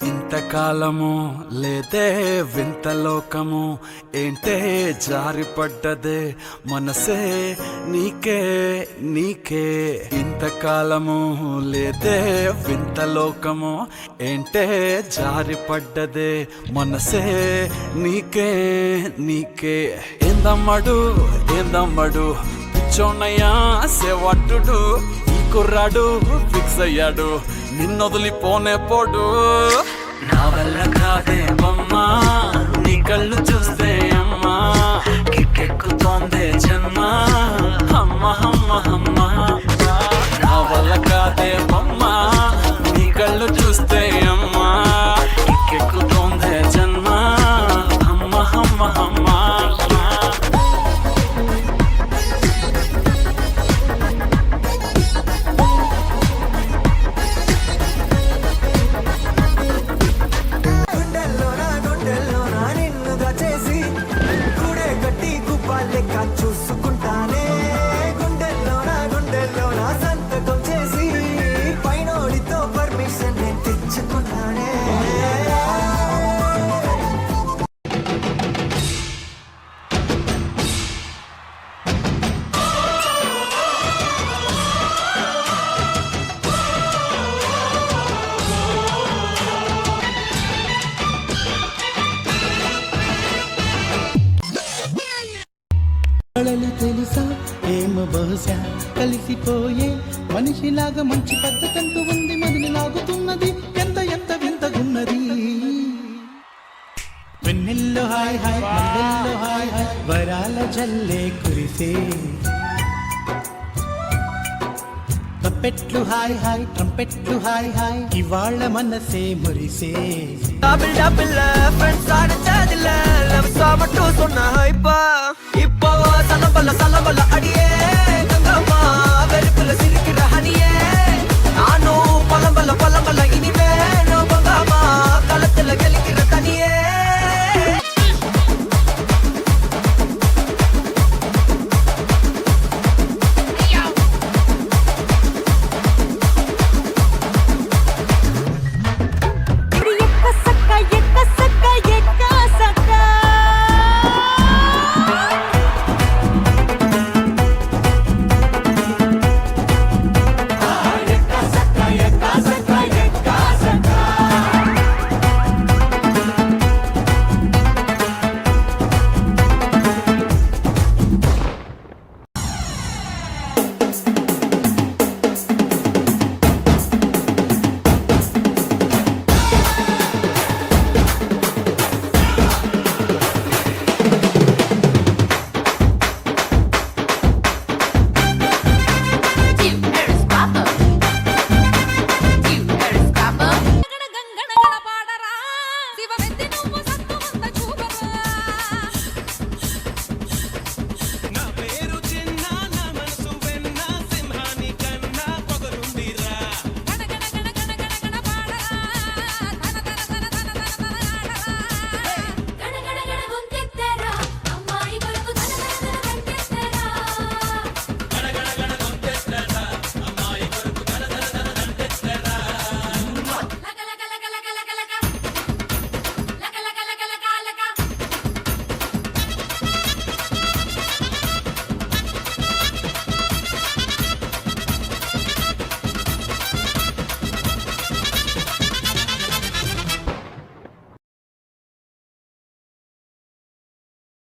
ఇంతకాలము లేదే వింత లోకము ఏంటే జారిపడ్డదే మనసే నీకే నీకే. ఇంతకాలము లేదే వింత లోకము ఏంటే జారిపడ్డదే మనసే నీకే నీకే. ఏందమ్మడు ఏందమ్మడు పిచ్చోన్నయ్యా సేవట్టుడు, ఈ కుర్రాడు ఫిక్స్ అయ్యాడు నిన్నొదిలిపోనే పోడు. నా వల్ల కాదే బొమ్మా నీ కళ్ళు చూస్తే అమ్మా, కిక్కెక్కుతోందే జన్మ అమ్మ అమ్మ అమ్మ. నా వల్ల కాదే బొమ్మా నీ కళ్ళు చూస్తే అమ్మా, కిక్కెక్కుతోందే జన్మ అమ్మ అమ్మ అమ్మ. చూసుకుంటానే గుండెల్లో నా సంతకం చేసి పైనోడితో పర్మిషన్ నేను తెచ్చుకున్నానే. తెలుసా ఏమో బహుశా కలిసిపోయే మనిషిలాగా మంచి పద్ధతంటూ ఉంది, మదిని లాగుతున్నది ఎంత ఎంత వింతగున్నది. వెన్నెల్లో హాయ్ హాయ్ మండెల్లో హాయ్ హాయ్ వరాల జల్లే కురిసే. ట్రంపెట్లు హాయ్ హాయ్ ట్రంపెట్లు హాయ్ హాయ్ ఇవాళ్ళ మనసే మురిసే. ఫ్రెండ్స్ ఆడితే లవ్ సామట్టు సొన్న హైపా இப்போ